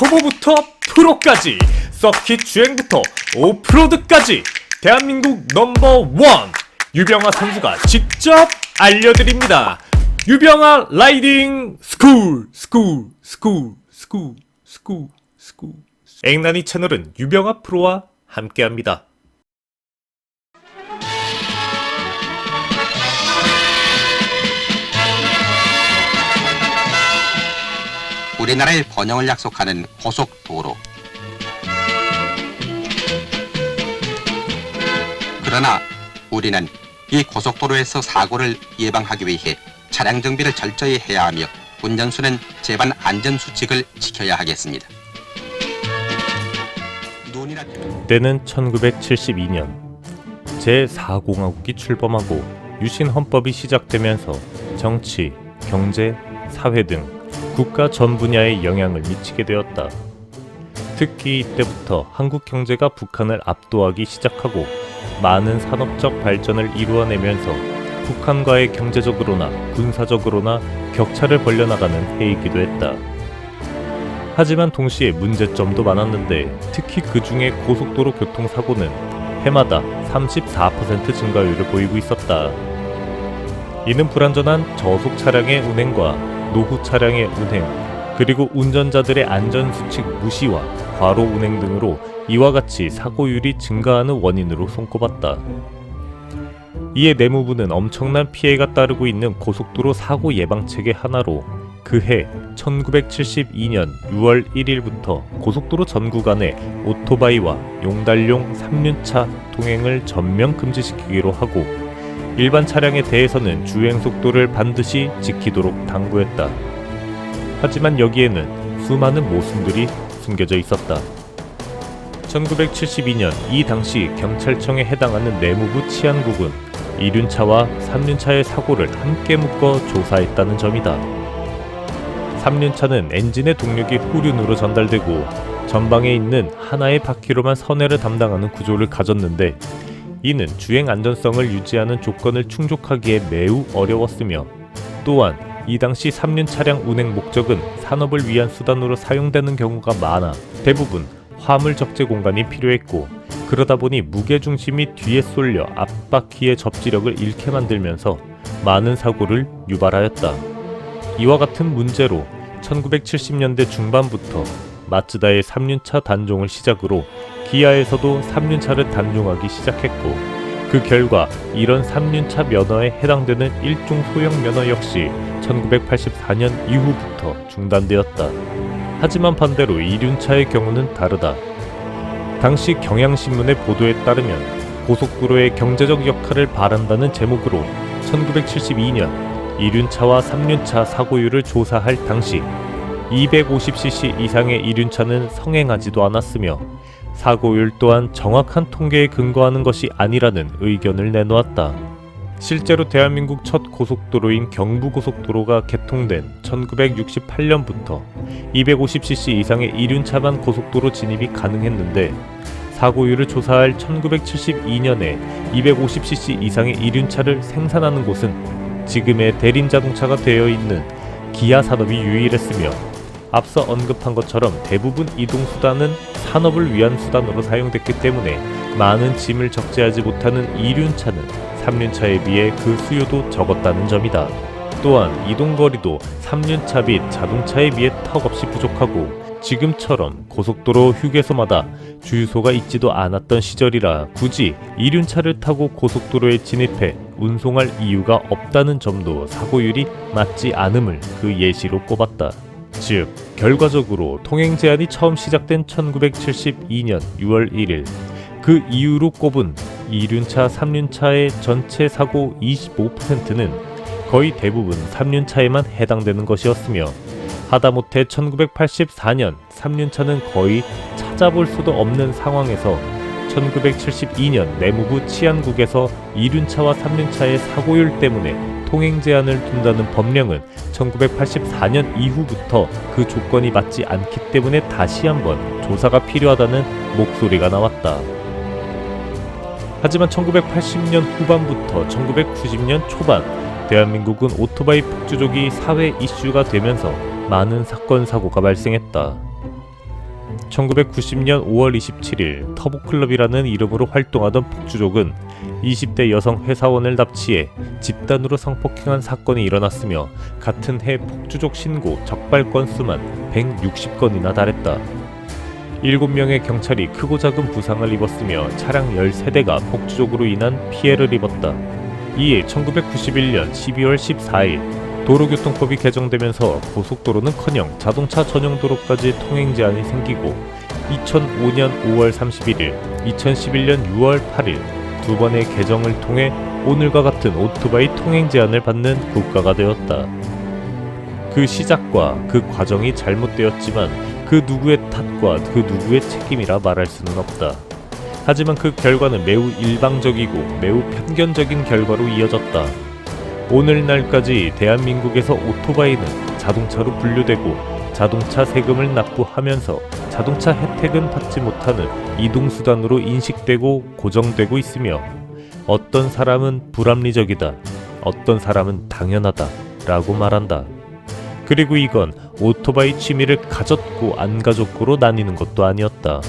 초보부터 프로까지, 서킷 주행부터 오프로드까지 대한민국 넘버원 유병아 선수가 직접 알려드립니다. 유병아 라이딩 스쿨. 앵나니 채널은 유병아 프로와 함께합니다. 우리나라의 번영을 약속하는 고속도로. 그러나 우리는 이 고속도로에서 사고를 예방하기 위해 차량 정비를 철저히 해야 하며 운전수는 제반 안전수칙을 지켜야 하겠습니다. 때는 1972년 제4공화국이 출범하고 유신 헌법이 시작되면서 정치, 경제, 사회 등 국가 전 분야에 영향을 미치게 되었다. 특히 이때부터 한국 경제가 북한을 압도하기 시작하고 많은 산업적 발전을 이루어내면서 북한과의 경제적으로나 군사적으로나 격차를 벌려나가는 해이기도 했다. 하지만 동시에 문제점도 많았는데 특히 그 중에 고속도로 교통사고는 해마다 34% 증가율을 보이고 있었다. 이는 불안전한 저속 차량의 운행과 노후 차량의 운행, 그리고 운전자들의 안전수칙 무시와 과로 운행 등으로 이와 같이 사고율이 증가하는 원인으로 손꼽았다. 이에 내무부는 엄청난 피해가 따르고 있는 고속도로 사고 예방책의 하나로 그해 1972년 6월 1일부터 고속도로 전 구간에 오토바이와 용달용 3륜차 통행을 전면 금지시키기로 하고 일반 차량에 대해서는 주행속도를 반드시 지키도록 당부했다. 하지만 여기에는 수많은 모순들이 숨겨져 있었다. 1972년 이 당시 경찰청에 해당하는 내무부 치안국은 2륜차와 3륜차의 사고를 함께 묶어 조사했다는 점이다. 3륜차는 엔진의 동력이 후륜으로 전달되고 전방에 있는 하나의 바퀴로만 선회를 담당하는 구조를 가졌는데 이는 주행 안전성을 유지하는 조건을 충족하기에 매우 어려웠으며 또한 이 당시 3륜 차량 운행 목적은 산업을 위한 수단으로 사용되는 경우가 많아 대부분 화물 적재 공간이 필요했고 그러다 보니 무게중심이 뒤에 쏠려 앞바퀴의 접지력을 잃게 만들면서 많은 사고를 유발하였다. 이와 같은 문제로 1970년대 중반부터 마츠다의 3륜차 단종을 시작으로 기아에서도 3륜차를 단종하기 시작했고 그 결과 이런 3륜차 면허에 해당되는 일종 소형 면허 역시 1984년 이후부터 중단되었다. 하지만 반대로 2륜차의 경우는 다르다. 당시 경향신문의 보도에 따르면 고속도로의 경제적 역할을 바란다는 제목으로 1972년 2륜차와 3륜차 사고율을 조사할 당시 250cc 이상의 2륜차는 성행하지도 않았으며 사고율 또한 정확한 통계에 근거하는 것이 아니라는 의견을 내놓았다. 실제로 대한민국 첫 고속도로인 경부고속도로가 개통된 1968년부터 250cc 이상의 2륜차만 고속도로 진입이 가능했는데 사고율을 조사할 1972년에 250cc 이상의 2륜차를 생산하는 곳은 지금의 대림자동차가 되어 있는 기아 산업이 유일했으며 앞서 언급한 것처럼 대부분 이동수단은 산업을 위한 수단으로 사용됐기 때문에 많은 짐을 적재하지 못하는 2륜차는 3륜차에 비해 그 수요도 적었다는 점이다. 또한 이동거리도 3륜차 및 자동차에 비해 턱없이 부족하고 지금처럼 고속도로 휴게소마다 주유소가 있지도 않았던 시절이라 굳이 2륜차를 타고 고속도로에 진입해 운송할 이유가 없다는 점도 사고율이 맞지 않음을 그 예시로 꼽았다. 즉, 결과적으로 통행 제한이 처음 시작된 1972년 6월 1일 그 이후로 꼽은 2륜차, 3륜차의 전체 사고 25%는 거의 대부분 3륜차에만 해당되는 것이었으며 하다못해 1984년 3륜차는 거의 찾아볼 수도 없는 상황에서 1972년 내무부 치안국에서 2륜차와 3륜차의 사고율 때문에 통행 제한을 둔다는 법령은 1984년 이후부터 그 조건이 맞지 않기 때문에 다시 한번 조사가 필요하다는 목소리가 나왔다. 하지만 1980년 후반부터 1990년 초반 대한민국은 오토바이 폭주족이 사회 이슈가 되면서 많은 사건 사고가 발생했다. 1990년 5월 27일 터보클럽이라는 이름으로 활동하던 폭주족은 20대 여성 회사원을 납치해 집단으로 성폭행한 사건이 일어났으며 같은 해 폭주족 신고 적발 건수만 160건이나 달했다. 7명의 경찰이 크고 작은 부상을 입었으며 차량 13대가 폭주족으로 인한 피해를 입었다. 이에 1991년 12월 14일 도로교통법이 개정되면서 고속도로는커녕 자동차 전용 도로까지 통행 제한이 생기고 2005년 5월 31일, 2011년 6월 8일 두 번의 개정을 통해 오늘과 같은 오토바이 통행 제한을 받는 국가가 되었다. 그 시작과 그 과정이 잘못되었지만 그 누구의 탓과 그 누구의 책임이라 말할 수는 없다. 하지만 그 결과는 매우 일방적이고 매우 편견적인 결과로 이어졌다. 오늘날까지 대한민국에서 오토바이는 자동차로 분류되고 자동차 세금을 납부하면서 자동차 혜택은 받지 못하는 이동수단으로 인식되고 고정되고 있으며 어떤 사람은 불합리적이다, 어떤 사람은 당연하다 라고 말한다. 그리고 이건 오토바이 취미를 가졌고 안 가졌고로 나뉘는 것도 아니었다.